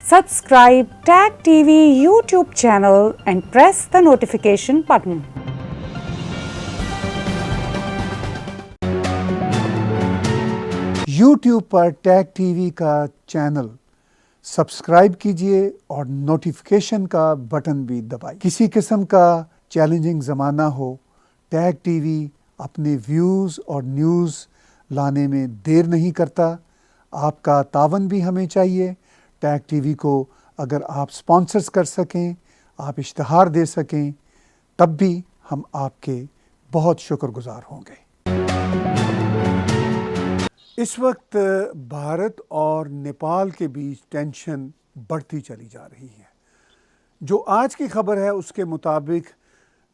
Subscribe Tag TV YouTube channel and press the notification button. YouTube पर tag TV का channel subscribe कीजिए और notification का button भी दबाइए। किसी किस्म का चैलेंजिंग ज़माना हो, टैग टीवी अपने व्यूज़ और न्यूज़ लाने में देर नहीं करता। आपका तावन भी हमें चाहिए। टैग टीवी को अगर आप स्पॉन्सर्स कर सकें, आप इश्तहार दे सकें, तब भी हम आपके बहुत शुक्रगुजार होंगे। इस वक्त भारत और नेपाल के बीच टेंशन बढ़ती चली जा रही है। जो आज की खबर है उसके मुताबिक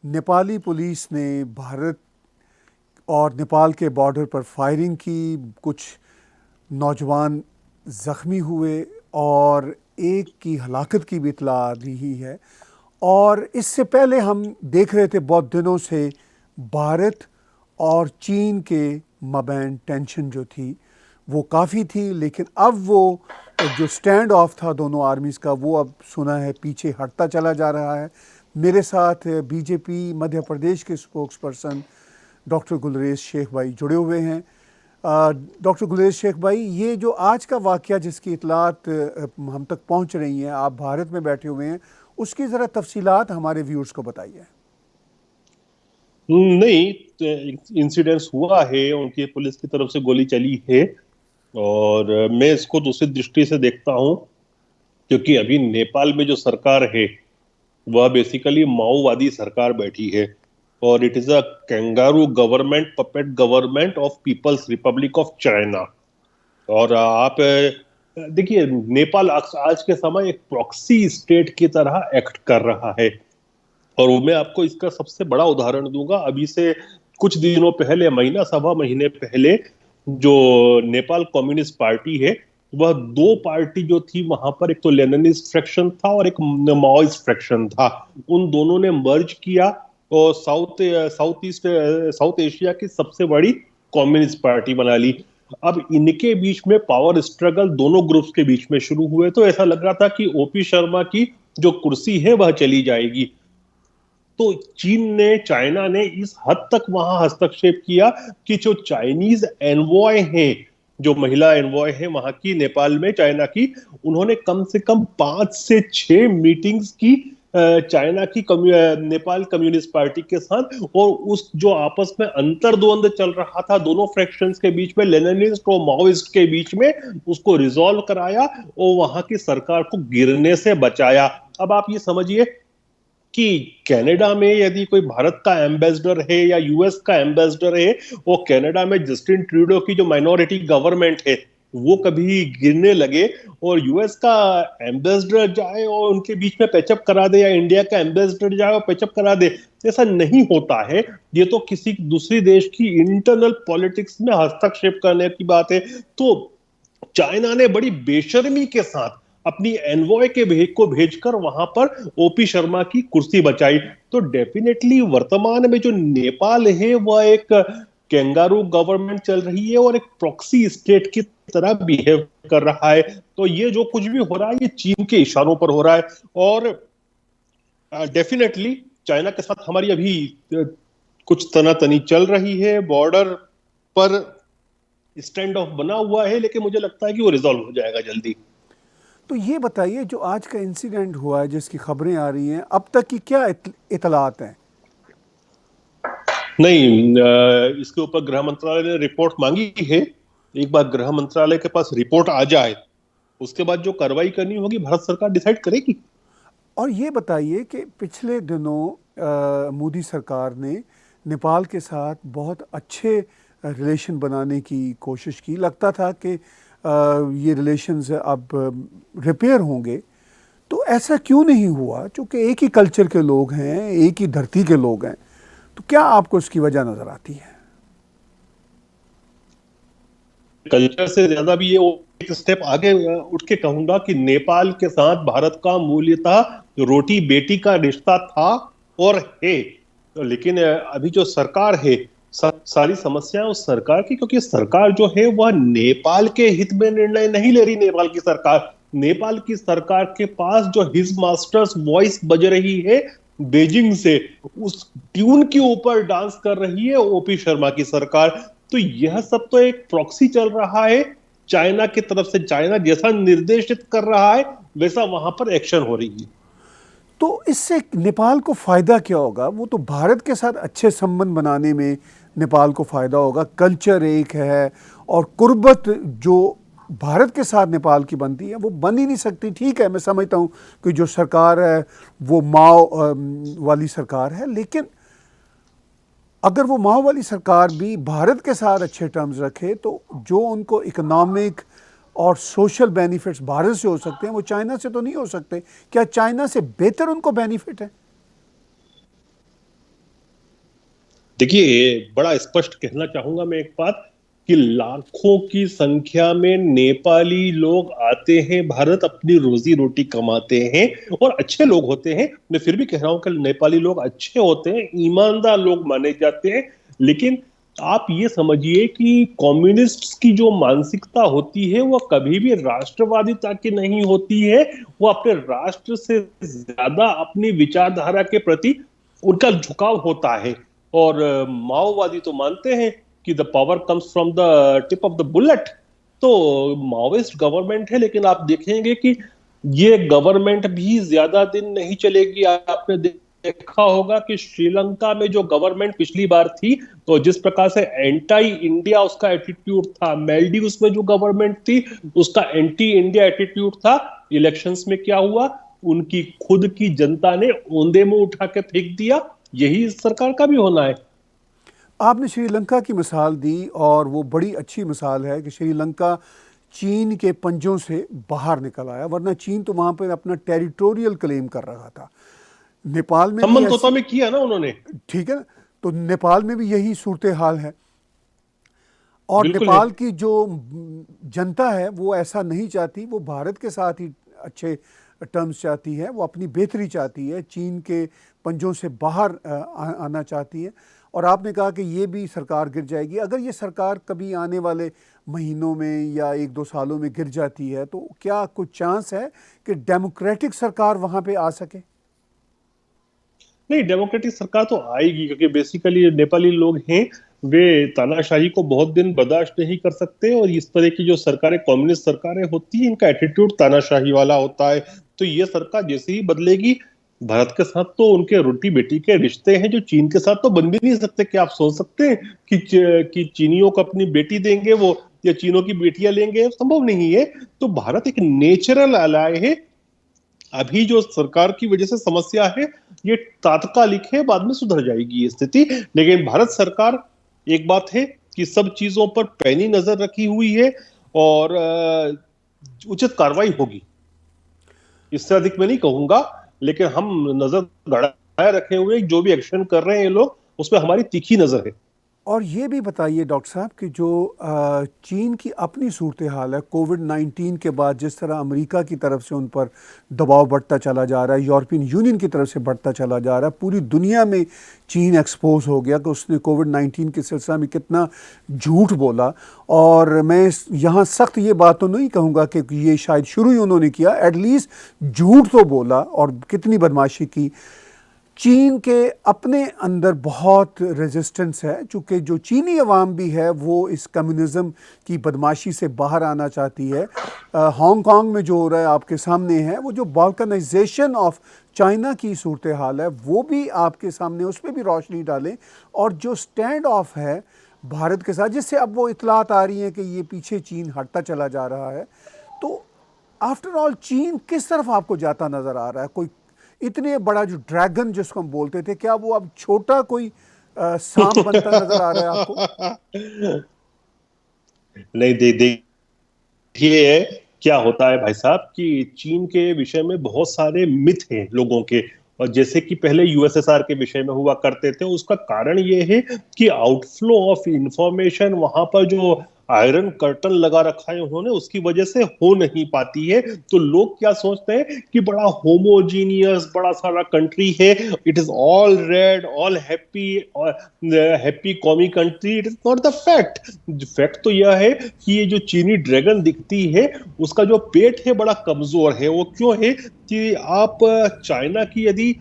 नेपाली पुलिस ने भारत और नेपाल के बॉर्डर पर फायरिंग की, कुछ नौजवान ज़ख्मी हुए और एक की हलाकत की भी इत्तला आ रही है। और इससे पहले हम देख रहे थे बहुत दिनों से भारत और चीन के मबैन टेंशन जो थी वो काफ़ी थी, लेकिन अब वो जो स्टैंड ऑफ था दोनों आर्मीज़ का, वो अब सुना है पीछे हटता चला जा रहा है। मेरे साथ बीजेपी मध्य प्रदेश के spokesperson doctor Gulrez Sheikh भाई जुड़े हुए हैं। डॉक्टर गुलरेज शेख भाई, ये जो आज का वाक़या जिसकी इतलात हम तक पहुंच रही हैं, आप भारत में बैठे हुए हैं, उसकी ज़रा तफसीलात हमारे व्यूअर्स को बताइए। नहीं, इंसिडेंस हुआ है, उनकी पुलिस की तरफ से गोली चली है और मैं इसको दूसरी दृष्टि से देखता हूं, क्योंकि अभी नेपाल में जो सरकार है वह बेसिकली माओवादी सरकार बैठी है और it is a kangaroo government, puppet government of People's Republic of China. और आप देखिए, नेपाल आज के समय एक प्रॉक्सी स्टेट की तरह एक्ट कर रहा है। और मैं आपको इसका सबसे बड़ा उदाहरण दूंगा। अभी से कुछ दिनों पहले, सवा महीने पहले, जो नेपाल कम्युनिस्ट पार्टी है, वह दो पार्टी जो थी वहां पर, एक तो लेनिनिस्ट फ्रैक्शन था और एक माओइस्ट फ्रैक्शन था। उन दोनों ने मर्ज किया और साउथ एशिया की सबसे बड़ी कम्युनिस्ट पार्टी बना ली। अब इनके बीच में पावर स्ट्रगल दोनों ग्रुप्स के बीच में शुरू हुए, तो ऐसा लग रहा था कि ओपी शर्मा की जो कुर्सी है वह चली जाएगी। तो चाइना ने इस हद तक वहां हस्तक्षेप किया कि जो चाइनीज एनवॉय हैं, जो महिला एनवॉय है वहां की नेपाल में चाइना की, उन्होंने कम से कम 5 से 6 मीटिंग्स की चाइना की नेपाल कम्युनिस्ट पार्टी के साथ। और उस जो आपस में अंतर्द्वंद चल रहा था दोनों फ्रैक्शंस के बीच में, लेनिनिस्ट और माओइस्ट के बीच में, उसको रिजॉल्व कराया और वहां की सरकार को गिरने से बचाया। अब आप ये समझिए कि कनाडा में यदि कोई भारत का एम्बेसडर है या यूएस का एम्बेसडर है, वो कनाडा में जस्टिन ट्रूडो की जो माइनॉरिटी गवर्नमेंट है वो कभी गिरने लगे और यूएस का एम्बेसडर जाए और उनके बीच में पैचअप करा दे, या इंडिया का एम्बेसडर जाए और पैचअप करा दे, ऐसा नहीं होता है। ये तो किसी दूसरी देश की इंटरनल पॉलिटिक्स में हस्तक्षेप करने की बात है। तो चाइना ने बड़ी बेशर्मी के साथ अपनी एनवॉय को भेजकर वहां पर ओपी शर्मा की कुर्सी बचाई। तो डेफिनेटली वर्तमान में जो नेपाल है वह एक कैंगारू गवर्नमेंट चल रही है और एक प्रॉक्सी स्टेट की तरह बिहेव कर रहा है। तो ये जो कुछ भी हो रहा है ये चीन के इशारों पर हो रहा है। और डेफिनेटली चाइना के साथ हमारी अभी कुछ तनातनी चल रही है, बॉर्डर पर स्टैंड ऑफ बना हुआ है, लेकिन मुझे लगता है कि वो रिजॉल्व हो जाएगा जल्दी। तो ये बताइए, जो आज का इंसिडेंट हुआ है जिसकी खबरें आ रही हैं, अब तक की क्या इतलात हैं? नहीं, इसके ऊपर गृह मंत्रालय ने रिपोर्ट मांगी है। एक बार गृह मंत्रालय के पास रिपोर्ट आ जाए उसके बाद जो कार्रवाई करनी होगी भारत सरकार डिसाइड करेगी। और ये बताइए कि पिछले दिनों मोदी सरकार ने नेपाल के साथ बहुत अच्छे रिलेशन बनाने की कोशिश की। लगता था कि ये रिलेशंस अब रिपेयर होंगे, तो ऐसा क्यों नहीं हुआ? क्योंकि एक ही कल्चर के लोग हैं, एक ही धरती के लोग हैं, तो क्या आपको इसकी वजह नजर आती है? कल्चर से ज्यादा भी ये एक स्टेप आगे उठ के कहूंगा कि नेपाल के साथ भारत का मूल्यतः रोटी बेटी का रिश्ता था और है। लेकिन अभी जो सरकार है, सारी समस्याएं उस सरकार की, क्योंकि सरकार जो है वह नेपाल के हित में निर्णय नहीं ले रही। नेपाल की सरकार नेपाल की सरकार के पास जो हिज मास्टर्स वॉइस बज रही है बीजिंग से, उस ट्यून के ऊपर डांस कर रही है ओपी शर्मा की सरकार। तो यह सब तो एक प्रॉक्सी चल रहा है चाइना की तरफ से। चाइना जैसा निर्देशित कर रहा है वैसा वहां पर एक्शन हो रही है। तो इससे नेपाल को फ़ायदा क्या होगा? वो तो भारत के साथ अच्छे संबंध बनाने में नेपाल को फ़ायदा होगा। कल्चर एक है और कुर्बत जो भारत के साथ नेपाल की बनती है वो बन ही नहीं सकती। ठीक है, मैं समझता हूँ कि जो सरकार है वो माओ वाली सरकार है, लेकिन अगर वो माओ वाली सरकार भी भारत के साथ अच्छे टर्म्स रखे तो जो उनको इकोनॉमिक और सोशल बेनिफिट्स भारत से हो सकते हैं वो चाइना से तो नहीं हो सकते। क्या चाइना से बेहतर उनको बेनिफिट है? देखिए, बड़ा स्पष्ट कहना चाहूंगा मैं एक बात, कि लाखों की संख्या में नेपाली लोग आते हैं भारत, अपनी रोजी रोटी कमाते हैं और अच्छे लोग होते हैं। मैं फिर भी कह रहा हूं कि नेपाली लोग अच्छे होते हैं, ईमानदार लोग माने जाते हैं। लेकिन आप ये समझिए कि कम्युनिस्ट्स की जो मानसिकता होती है वो कभी भी राष्ट्रवादिता की नहीं होती है। वो अपने राष्ट्र से ज्यादा अपनी विचारधारा के प्रति उनका झुकाव होता है। और माओवादी तो मानते हैं कि the power comes from the tip of the bullet. तो माओइस्ट गवर्नमेंट है, लेकिन आप देखेंगे कि ये गवर्नमेंट भी ज्यादा दिन नहीं चलेगी। आपने देखा होगा कि श्रीलंका में जो गवर्नमेंट पिछली बार थी, तो जिस प्रकार से एंटी इंडिया उसका एटीट्यूड था, मालदीव्स में जो गवर्नमेंट थी उसका एंटी इंडिया एटीट्यूड था। इलेक्शंस में क्या हुआ, उनकी खुद की जनता ने ओंदे में उठा के फेंक दिया। यही इस सरकार का भी होना है। आपने श्रीलंका की मिसाल दी और वो बड़ी अच्छी मिसाल है कि श्रीलंका चीन के पंजों से बाहर निकल आया, वरना चीन तो वहाँ पर अपना टेरिटोरियल क्लेम कर रहा था। नेपाल में भी समझौता में किया ना उन्होंने। ठीक है ना, तो नेपाल में भी यही सूरत हाल है। और बिल्कुल नेपाल है। की जो जनता है वो ऐसा नहीं चाहती, वो भारत के साथ ही अच्छे टर्म्स चाहती है, वो अपनी बेहतरी चाहती है, चीन के पंजों से बाहर आना चाहती है। और आपने कहा कि ये भी सरकार गिर जाएगी। अगर ये सरकार कभी आने वाले महीनों में या 1-2 सालों में गिर जाती है तो क्या कुछ चांस है कि डेमोक्रेटिक सरकार वहाँ पे आ सके? नहीं, डेमोक्रेटिक सरकार तो आएगी, क्योंकि बेसिकली नेपाली लोग हैं वे तानाशाही को बहुत दिन बर्दाश्त नहीं कर सकते। और इस तरह की जो सरकारें, कम्युनिस्ट सरकारें होती हैं, इनका एटीट्यूड तानाशाही वाला होता है। तो ये सरकार जैसे ही बदलेगी, भारत के साथ तो उनके रोटी बेटी के रिश्ते हैं जो चीन के साथ तो बन भी नहीं सकते। क्या आप सोच सकते हैं कि चीनियों को अपनी बेटी देंगे वो, या चीनों की बेटियां लेंगे? संभव नहीं है। तो भारत एक नेचुरल अलाय है। अभी जो सरकार की वजह से समस्या है ये तात्कालिक है, बाद में सुधर जाएगी ये स्थिति। लेकिन भारत सरकार, एक बात है कि सब चीजों पर पैनी नजर रखी हुई है और उचित कार्रवाई होगी। इससे अधिक मैं नहीं कहूंगा, लेकिन हम नजर गड़ाए रखे हुए, जो भी एक्शन कर रहे हैं ये लोग, उसमें हमारी तीखी नजर है। और ये भी बताइए डॉक्टर साहब कि जो चीन की अपनी सूरत हाल है कोविड-19 के बाद, जिस तरह अमेरिका की तरफ से उन पर दबाव बढ़ता चला जा रहा है, यूरोपियन यूनियन की तरफ से बढ़ता चला जा रहा है, पूरी दुनिया में चीन एक्सपोज हो गया कि उसने कोविड-19 के सिलसिले में कितना झूठ बोला। और मैं यहाँ सख्त ये बात तो नहीं कहूँगा कि ये शायद शुरू ही उन्होंने किया, एटलीस्ट झूठ तो बोला और कितनी बदमाशी की। चीन के अपने अंदर बहुत रेजिस्टेंस है, चूँकि जो चीनी अवाम भी है वो इस कम्युनिज़म की बदमाशी से बाहर आना चाहती है। हांगकांग में जो हो रहा है आपके सामने है, वो जो बाल्कनाइजेशन ऑफ चाइना की सूरत हाल है वो भी आपके सामने, उस पर भी रोशनी डालें। और जो स्टैंड ऑफ है भारत के साथ, जिससे अब वो इतलात आ रही हैं कि ये पीछे चीन हटता चला जा रहा है, तो आफ्टर ऑल चीन किस तरफ आपको जाता नज़र आ रहा है? कोई इतने बड़ा जो ड्रैगन जिसको हम बोलते थे, क्या वो अब छोटा कोई सांप बनता नजर आ रहा है आपको? नहीं, देखिए क्या होता है भाई साहब, कि चीन के विषय में बहुत सारे मिथ हैं लोगों के। और जैसे कि पहले यूएसएसआर के विषय में हुआ करते थे, उसका कारण ये है कि आउटफ्लो ऑफ इंफॉर्मेशन, वहां पर जो आयरन कर्टन लगा रखा है उन्होंने, उसकी वजह से हो नहीं पाती है। तो लोग क्या सोचते हैं कि बड़ा होमोजीनियस बड़ा सारा कंट्री है, it is all red all happy, happy commie country. It is not the fact. Fact तो यह है कि ये जो चीनी ड्रैगन दिखती है उसका जो पेट है बड़ा कमजोर है। वो क्यों है कि आप चाइना की यदि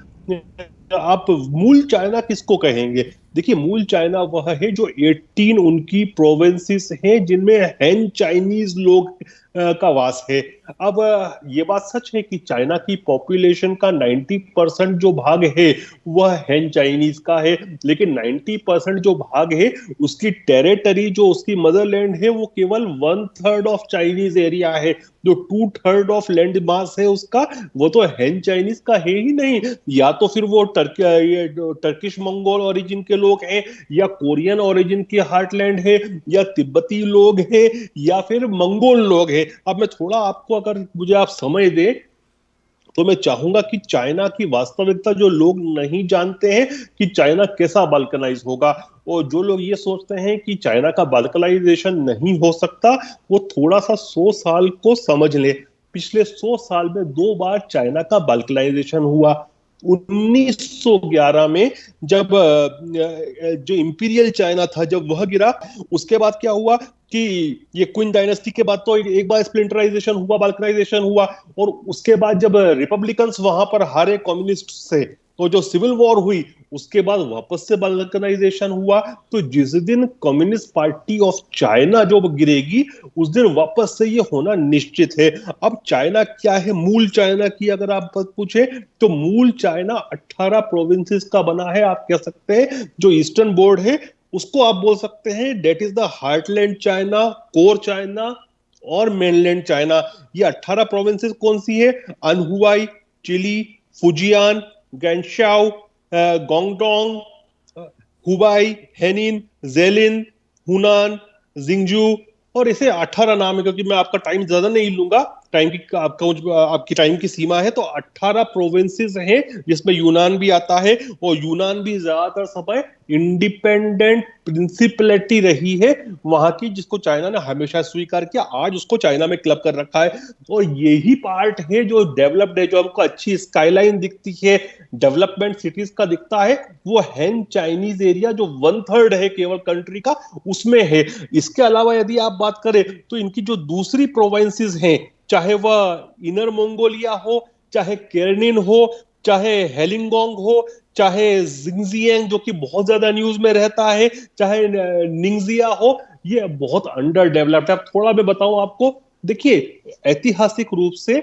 आप मूल चाइना किसको कहेंगे? देखिए, मूल चाइना वह है जो 18 उनकी प्रोविंसेस हैं जिनमें हैन चाइनीज लोग का वास है। अब ये बात सच है कि चाइना की पॉपुलेशन का 90% जो भाग है वह हैन चाइनीज का है, लेकिन 90% जो भाग है उसकी टेरिटरी, जो उसकी मदरलैंड है, वो केवल 1/3 ऑफ चाइनीज एरिया है। जो 2/3 ऑफ लैंड मास है उसका, वो तो हैन चाइनीज का है ही नहीं। या तो फिर वो टर्किश मंगोल ओरिजिन के लोग हैं, या कोरियन ओरिजिन के हार्टलैंड है, या तिब्बती लोग हैं, या फिर मंगोल लोग हैं। अब मैं थोड़ा आपको, अगर मुझे आप समय दें तो मैं चाहूंगा कि चाइना की वास्तविकता जो लोग नहीं जानते हैं कि चाइना कैसा बाल्कनाइज होगा, और जो लोग ये सोचते हैं कि चाइना का बाल्कनाइजेशन नहीं हो सकता, वो थोड़ा सा 100 साल को समझ ले। पिछले 100 साल में 2 बार चाइना का बाल्कनाइजेशन हुआ। 1911 में जब जो इंपीरियल चाइना था जब वह गिरा, उसके बाद क्या हुआ कि ये क्विन डायनेस्टी के बाद तो एक बार स्प्लिंटराइजेशन हुआ, बाल्कनाइजेशन हुआ, और उसके बाद जब रिपब्लिकन्स वहां पर हारे कम्युनिस्ट से, तो जो सिविल वॉर हुई उसके बाद वापस से बाल्कनाइजेशन हुआ। तो जिस दिन कम्युनिस्ट पार्टी ऑफ चाइना जो गिरेगी उस दिन वापस से ये होना निश्चित है। अब चाइना क्या है? मूल चाइना की अगर आप पूछे तो मूल चाइना 18 प्रोविंसेस का बना है। आप कह सकते हैं जो ईस्टर्न बोर्ड है उसको आप बोल सकते हैं that is the heartland China, core China और मेनलैंड चाइना। ये 18 प्रोविंसेस कौन सी है? अनहुआई, चिली, फुजियान, गैंशाओ, Guangdong, Hubei, Henan, Jilin, Hunan, Jiangsu, और इसे 18 नाम है। क्योंकि मैं आपका टाइम ज्यादा नहीं लूंगा, टाइम की आपकी टाइम की सीमा है, तो 18 प्रोविंसेस हैं जिसमें यूनान भी आता है, और यूनान भी ज्यादातर समय इंडिपेंडेंट प्रिंसिपलिटी रही है वहां की, जिसको चाइना ने हमेशा स्वीकार किया। आज उसको चाइना में क्लब कर रखा है, और यही पार्ट है जो डेवलप्ड है, जो हमको अच्छी स्काईलाइन दिखती है, डेवलपमेंट सिटीज का दिखता है, वो हैन चाइनीज एरिया जो 1/3 है केवल कंट्री का, उसमें है। इसके अलावा यदि आप बात करें तो इनकी जो दूसरी प्रोविंसेस हैं, चाहे वह इनर मंगोलिया हो, चाहे केरनिन हो, चाहे हेलिंगोंग हो, चाहे जिंगजियांग जो कि बहुत ज्यादा न्यूज में रहता है, चाहे निंगजिया हो, ये बहुत अंडर डेवलप्ड है। अब थोड़ा मैं बताऊं आपको, देखिए ऐतिहासिक रूप से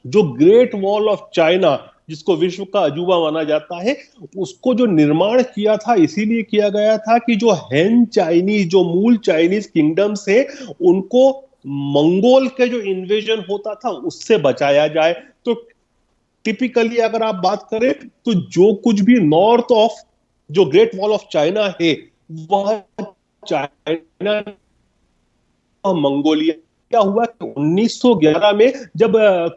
जो ग्रेट वॉल ऑफ चाइना, जिसको विश्व का अजूबा माना जाता है, उसको जो निर्माण किया था इसीलिए किया गया था कि जो हैन चाइनीज, जो मूल चाइनीज किंगडम्स है, उनको मंगोल के जो इन्वेजन होता था उससे बचाया जाए। तो टिपिकली अगर आप बात करें तो जो कुछ भी नॉर्थ ऑफ जो ग्रेट वॉल ऑफ चाइना है वह चाइना मंगोलिया। क्या हुआ कि 1911 में जब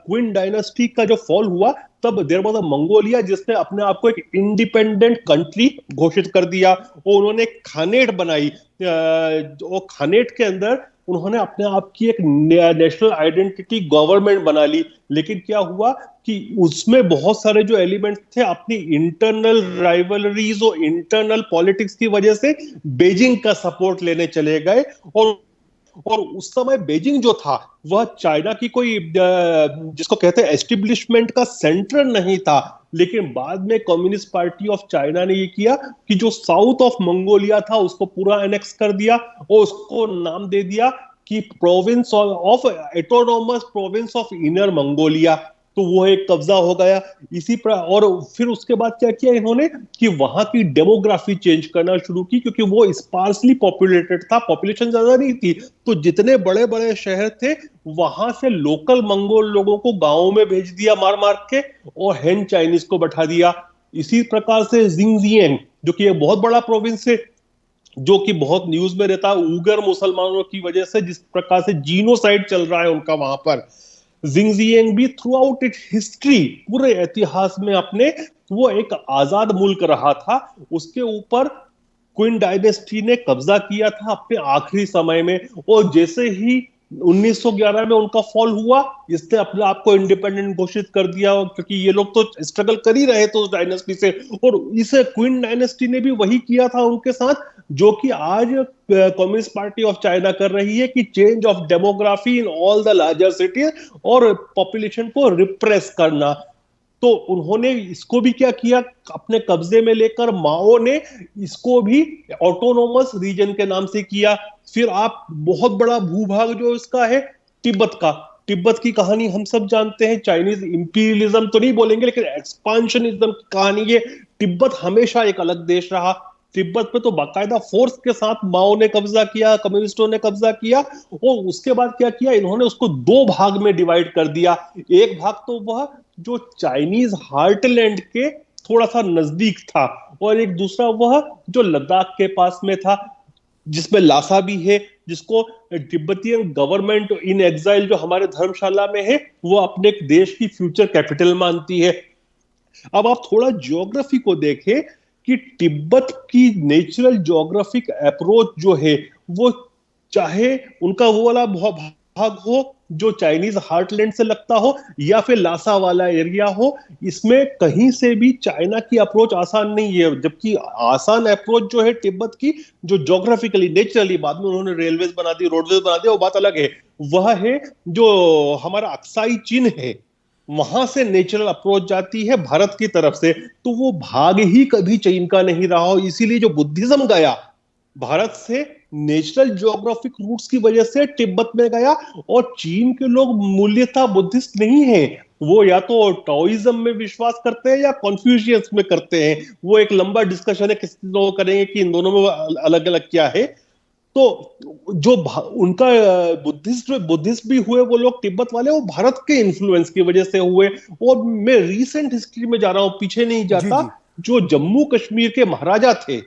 क्विन डायनेस्टी का जो फॉल हुआ, तब देयर वाज अ मंगोलिया जिसने अपने आप को एक इंडिपेंडेंट कंट्री घोषित कर दिया, और उन्होंने एक खानेट बनाई, और खानेट के अंदर उन्होंने अपने आप की एक नेशनल आइडेंटिटी गवर्नमेंट बना ली। लेकिन क्या हुआ कि उसमें बहुत सारे जो एलिमेंट थे अपनी इंटरनल राइवलरीज और इंटरनल पॉलिटिक्स की वजह से बीजिंग का सपोर्ट लेने चले गए, और उस समय बीजिंग जो था वह चाइना की कोई जिसको कहते हैं एस्टेब्लिशमेंट का सेंटर नहीं था। लेकिन बाद में कम्युनिस्ट पार्टी ऑफ चाइना ने ये किया कि जो साउथ ऑफ मंगोलिया था उसको पूरा एनेक्स कर दिया, और उसको नाम दे दिया कि province of autonomous province of inner Mongolia. तो वो एक कब्जा हो गया इसी पर। और फिर उसके बाद क्या किया इन्होंने कि वहां की डेमोग्राफी चेंज करना शुरू की, क्योंकि वो स्पार्सली पॉपुलेटेड था, पॉपुलेशन ज्यादा नहीं थी, तो जितने बड़े बड़े शहर थे वहां से लोकल मंगोल लोगों को गांवों में भेज दिया मार मार के, और हैन चाइनीज को बैठा दिया। इसी प्रकार से जिंगजियांग जो कि एक बहुत बड़ा प्रोविंस है, जो कि बहुत न्यूज में रहता है उगर मुसलमानों की वजह से, जिस प्रकार से जीनोसाइड चल रहा है उनका वहां पर, जिंगजियांग भी थ्रू आउट इट हिस्ट्री, पूरे इतिहास में अपने, वो एक आजाद मुल्क रहा था। उसके ऊपर क्विन डायनेस्टी ने कब्जा किया था अपने आखिरी समय में, और जैसे ही 1911 में उनका फॉल हुआ, इसने अपने आप को इंडिपेंडेंट घोषित कर दिया, क्योंकि ये लोग तो स्ट्रगल कर ही रहे थे उस डायनेस्टी से। और इस क्वीन डायनेस्टी ने भी वही किया था उनके साथ जो कि आज कम्युनिस्ट पार्टी ऑफ चाइना कर रही है, कि change of demography in all the larger cities और पॉपुलेशन को रिप्रेस करना। तो उन्होंने इसको भी क्या किया, अपने कब्जे में लेकर माओ ने इसको भी ऑटोनोमस रीजन के नाम से किया। फिर आप बहुत बड़ा भूभाग जो इसका है तिब्बत का, तिब्बत की कहानी हम सब जानते हैं। चाइनीज इंपीरियलिज्म तो नहीं बोलेंगे, लेकिन एक्सपांशनिज्म की कहानी है। तिब्बत हमेशा एक अलग देश रहा। तिब्बत पे तो बाकायदा फोर्स के साथ माओ ने कब्जा किया, कम्युनिस्टों ने कब्जा किया, और उसके बाद क्या किया, इन्होंने उसको दो भाग में डिवाइड कर दिया। एक भाग तो वह जो चाइनीज हार्टलैंड के थोड़ा सा नजदीक था, और एक दूसरा वह जो लद्दाख के पास में था, जिसमें लासा भी है, जिसको तिब्बतियन गवर्नमेंट इन एग्जाइल जो हमारे धर्मशाला में है, वो अपने देश की फ्यूचर कैपिटल मानती है। अब आप थोड़ा ज्योग्राफी को देखें कि तिब्बत की नेचुरल ज्योग्राफिक अप्रोच जो है, वो चाहे उनका वो वाला भाग हो जो चाइनीज हार्टलैंड से लगता हो, या फिर लासा वाला एरिया हो, इसमें कहीं से भी चाइना की अप्रोच आसान नहीं है। जबकि आसान अप्रोच जो है तिब्बत की, जो ज्योग्राफिकली नेचुरली, बाद में उन्होंने रेलवेज बना दी, रोडवेज बना दिया, वो बात अलग है, वह है जो हमारा अक्साई चीन है, वहां से नेचुरल अप्रोच जाती है भारत की तरफ से। तो वो भाग ही कभी चीन का नहीं रहा हो। इसीलिए जो बुद्धिज्म गया भारत से नेचुरल ज्योग्राफिक रूट्स की वजह से तिब्बत में गया, और चीन के लोग मूल्यतः बुद्धिस्ट नहीं है, वो या तो टाओइज्म में विश्वास करते हैं या कॉन्फ्यूशियस में करते हैं। वो एक लंबा डिस्कशन है, किसी लोग करेंगे कि इन दोनों में अलग अलग क्या है। तो जो उनका बुद्धिस्ट भी हुए वो लोग तिब्बत वाले, वो भारत के इन्फ्लुएंस की वजह से हुए। और मैं रीसेंट हिस्ट्री में जा रहा हूं, पीछे नहीं जाता। जी, जी। जो जम्मू कश्मीर के महाराजा थे,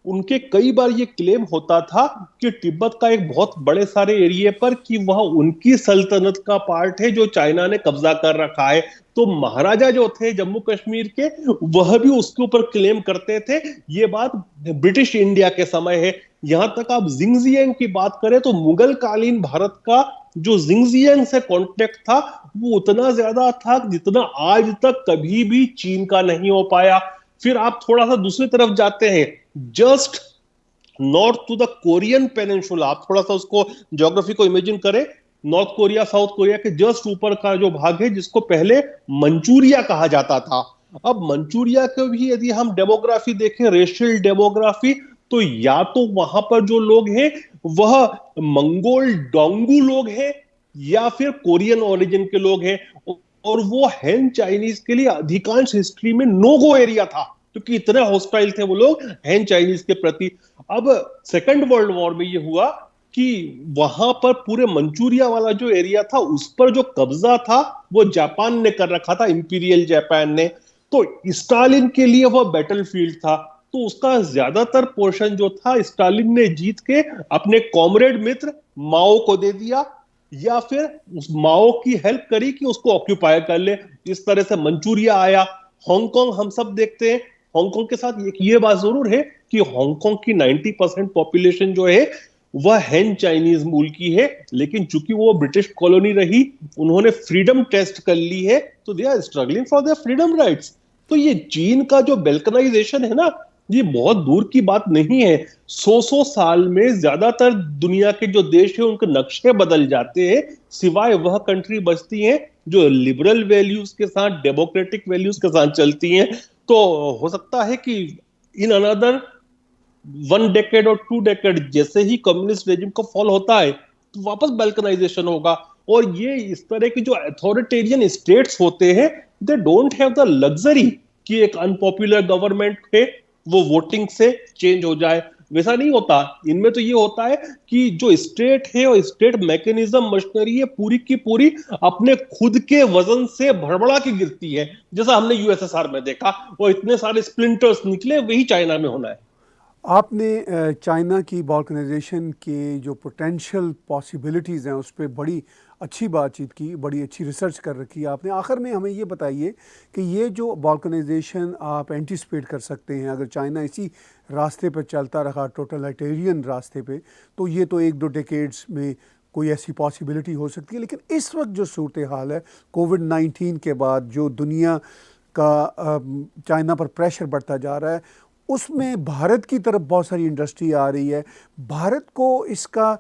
उनके कई बार ये क्लेम होता था कि तिब्बत का एक बहुत बड़े सारे एरिया पर कि वह उनकी सल्तनत का पार्ट है जो चाइना ने कब्जा कर रखा है। तो महाराजा जो थे जम्मू कश्मीर के, वह भी उसके ऊपर क्लेम करते थे। ये बात ब्रिटिश इंडिया के समय है। यहां तक आप जिंगजियांग की बात करें तो मुगल कालीन भारत का जो जिंगजियांग से कॉन्टेक्ट था, वो उतना ज्यादा था जितना आज तक कभी भी चीन का नहीं हो पाया। फिर आप थोड़ा सा दूसरी तरफ जाते हैं, just north to the Korean peninsula. आप थोड़ा सा उसको ज्योग्राफी को इमेजिन करें, नॉर्थ कोरिया साउथ कोरिया के जस्ट ऊपर का जो भाग है, जिसको पहले मंचूरिया कहा जाता था। अब मंचूरिया को भी यदि हम डेमोग्राफी देखें, रेशियल डेमोग्राफी, तो या तो वहां पर जो लोग हैं वह मंगोल डोंगू लोग हैं, या फिर कोरियन ओरिजिन के लोग हैं। और वो हैन चाइनीज के लिए अधिकांश हिस्ट्री में नो गो एरिया था, क्योंकि इतने हॉस्टाइल थे वो लोग हैन चाइनीज के प्रति। अब सेकेंड वर्ल्ड वॉर में ये हुआ कि वहां पर पूरे मंचूरिया वाला जो एरिया था, उस पर जो कब्जा था वो जापान ने कर रखा था, इंपीरियल जापान ने। तो स्टालिन के लिए वह बैटलफील्ड था, तो उसका ज्यादातर पोर्शन जो था स्टालिन ने जीत के अपने कॉमरेड मित्र माओ को दे दिया, या फिर उस माओ की हेल्प करी कि उसको ऑक्यूपाई कर ले। इस तरह से मंचूरिया आया। हांगकांग हम सब देखते हैं। हांगकांग के साथ एक ये बात जरूर है कि हांगकांग की 90% पॉपुलेशन जो है वह हैन चाइनीज मूल की है, लेकिन चूंकि वो ब्रिटिश कॉलोनी रही, उन्होंने फ्रीडम टेस्ट कर ली है, तो they are struggling for their freedom rights. तो ये चीन का जो बेल्कनाइजेशन है ना, ये बहुत दूर की बात नहीं है। 100 साल में ज्यादातर दुनिया के जो देश है उनके नक्शे बदल जाते हैं, सिवाय वह कंट्री बचती हैं जो लिबरल वैल्यूज के साथ, डेमोक्रेटिक वैल्यूज के साथ चलती हैं। तो हो सकता है कि इन अनदर 1 डेकेड और 2 डेकेड जैसे ही कम्युनिस्ट रेजिम का फॉल होता है, तो वापस बाल्कनाइजेशन होगा। और ये इस तरह के जो अथॉरिटेरियन स्टेट्स होते हैं, they don't have the luxury कि एक अनपॉपुलर गवर्नमेंट है वो वोटिंग से चेंज हो जाए। वैसा नहीं होता। इनमें तो ये होता है कि जो स्टेट है और स्टेट मैकेनिज्म मशीनरी है, पूरी की पूरी अपने खुद के वजन से भड़बड़ा के गिरती है, जैसा हमने यूएसएसआर में देखा। और इतने सारे स्प्लिंटर्स निकले, वही चाइना में होना है। आपने चाइना की बाल्कनाइजेशन के जो पोटेंशियल पॉसिबिलिटीज़ हैं उस पर बड़ी अच्छी बातचीत की, बड़ी अच्छी रिसर्च कर रखी है आपने। आखिर में हमें ये बताइए कि ये जो बाल्कनाइजेशन आप एंटिसिपेट कर सकते हैं, अगर चाइना इसी रास्ते पर चलता रहा, टोटलिटेरियन रास्ते पे, तो ये तो 1-2 डेकेड्स में कोई ऐसी पॉसिबिलिटी हो सकती है। लेकिन इस वक्त जो सूरत हाल है कोविड-19 के बाद, जो दुनिया का चाइना पर प्रेशर बढ़ता जा रहा है, उसमें भारत की तरफ बहुत सारी इंडस्ट्री आ रही है। भारत को इसका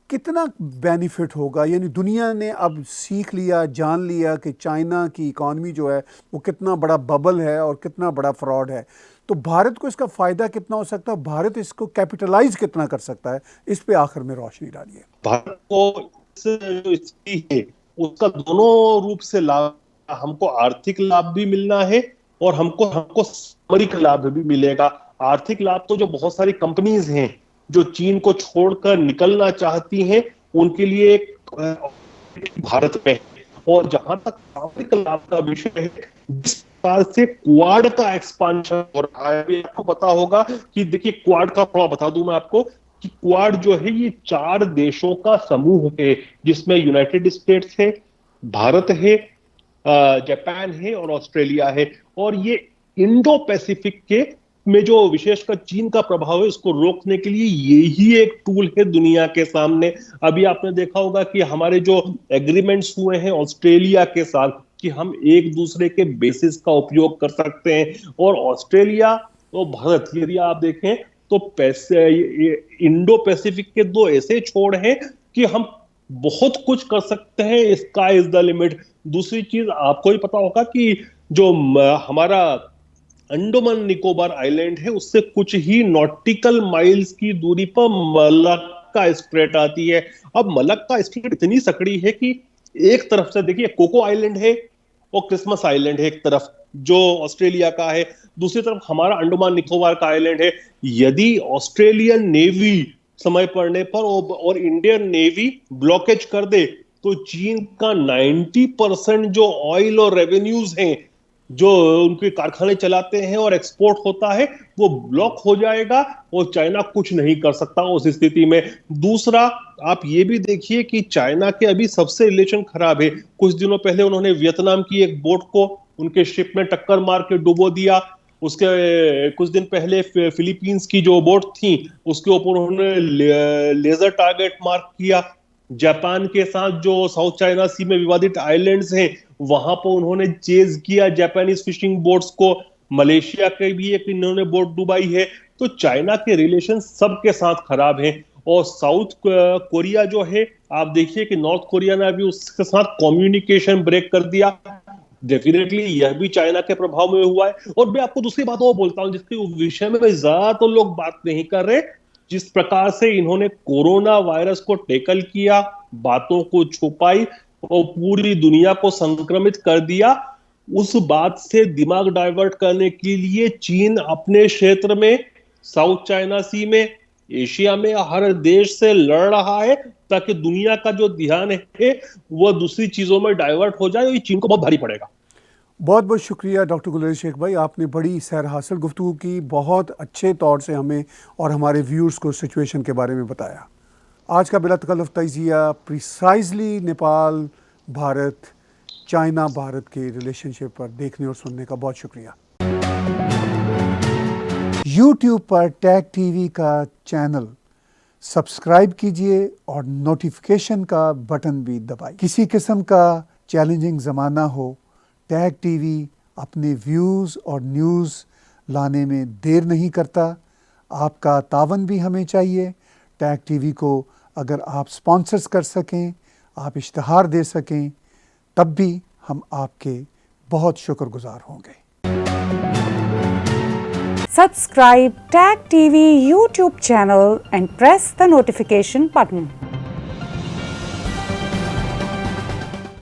कितना बेनिफिट होगा? यानी दुनिया ने अब सीख लिया, जान लिया कि चाइना की इकॉनमी जो है वो कितना बड़ा बबल है और कितना बड़ा फ्रॉड है। तो भारत को इसका फ़ायदा कितना हो सकता है? भारत इसको कैपिटलाइज कितना कर सकता है? इस पे आखिर में रोशनी डालिए। भारत को इस जो स्थिति है उसका दोनों रूप से लाभ, हमको आर्थिक लाभ भी मिलना है और हमको हमको सामरिक लाभ भी मिलेगा। आर्थिक लाभ तो जो बहुत सारी कंपनीज हैं जो चीन को छोड़कर निकलना चाहती हैं, उनके लिए एक भारत में, और जहां तक सामरिक लाभ का विषय है, जिस प्रकार से क्वाड का एक्सपांशन हो रहा है, अभी आपको पता होगा कि देखिए, क्वाड का थोड़ा बता दूं मैं आपको कि क्वाड जो है ये 4 देशों का समूह है, जिसमें यूनाइटेड स्टेट्स है, भारत है, जापान है और ऑस्ट्रेलिया है। और ये इंडो पैसिफिक के में जो विशेषकर चीन का प्रभाव है उसको रोकने के लिए यही एक टूल है दुनिया के सामने। अभी आपने देखा होगा कि हमारे जो एग्रीमेंट्स हुए हैं ऑस्ट्रेलिया के साथ कि हम एक दूसरे के बेसिस का उपयोग कर सकते हैं, और ऑस्ट्रेलिया और भारत, यदि आप देखें तो पैसे इंडो पैसिफिक के 2 ऐसे छोर हैं कि हम बहुत कुछ कर सकते हैं। Sky is the limit. दूसरी चीज आपको भी पता होगा कि जो हमारा अंडमान निकोबार आइलैंड है, उससे कुछ ही नॉटिकल माइल्स की दूरी पर मलक्का स्ट्रेट आती है। अब मलक्का स्ट्रेट इतनी सकड़ी है कि एक तरफ से देखिए कोको आइलैंड है और क्रिसमस आइलैंड है एक तरफ जो ऑस्ट्रेलिया का है, दूसरी तरफ हमारा अंडमान निकोबार का आइलैंड है। यदि ऑस्ट्रेलियन नेवी समय पड़ने पर और इंडियन नेवी ब्लॉकेज कर दे तो चीन का 90% जो ऑयल और रेवेन्यूज हैं, जो उनके कारखाने चलाते हैं और एक्सपोर्ट होता है, वो ब्लॉक हो जाएगा और चाइना कुछ नहीं कर सकता उस स्थिति में। दूसरा, आप ये भी देखिए कि चाइना के अभी सबसे रिलेशन खराब है। कुछ दिनों पहले उन्होंने वियतनाम की एक बोट को उनके शिप में टक्कर मार के डुबो दिया। उसके कुछ दिन पहले फिलीपींस की जो बोट थी उसके ऊपर उन्होंने लेजर टारगेट मार्क किया। जापान के साथ जो साउथ चाइना सी में विवादित आइलैंड्स हैं वहां पर उन्होंने चेज किया जापानीज फिशिंग बोट्स को। मलेशिया के भी एक इन्होंने बोट डुबाई है। तो चाइना के रिलेशन सबके साथ खराब हैं। और साउथ कोरिया जो है, आप देखिए कि नॉर्थ कोरिया ने अभी उसके साथ कम्युनिकेशन ब्रेक कर दिया। डेफिनेटली यह भी चाइना के प्रभाव में हुआ है। और मैं आपको दूसरी बात और बोलता हूं जिसके विषय में ज्यादा तो लोग बात नहीं कर रहे। जिस प्रकार से इन्होंने कोरोना वायरस को टैकल किया, बातों को छुपाई और पूरी दुनिया को संक्रमित कर दिया, उस बात से दिमाग डाइवर्ट करने के लिए चीन अपने क्षेत्र में, साउथ चाइना सी में, एशिया में हर देश से लड़ रहा है ताकि दुनिया का जो ध्यान है वह दूसरी चीजों में डाइवर्ट हो जाए। ये चीन को बहुत भारी पड़ेगा। बहुत बहुत शुक्रिया डॉक्टर गुलेर शेख भाई, आपने बड़ी सैर हासिल गुफ्तगू की, बहुत अच्छे तौर से हमें और हमारे व्यूअर्स को सिचुएशन के बारे में बताया। आज का बिला तकल्लुफ़ तजिया प्रिसाइजली नेपाल भारत चाइना भारत के रिलेशनशिप पर देखने और सुनने का बहुत शुक्रिया। YouTube पर टैग टीवी का चैनल सब्सक्राइब कीजिए और नोटिफिकेशन का बटन भी दबाइए। किसी किस्म का चैलेंजिंग ज़माना हो, टैग टीवी अपने व्यूज़ और न्यूज़ लाने में देर नहीं करता। आपका तावन भी हमें चाहिए। टैग टीवी को अगर आप स्पॉन्सर्स कर सकें, आप इश्तहार दे सकें, तब भी हम आपके बहुत शुक्रगुजार होंगे। Subscribe Tag TV YouTube channel and press the notification button.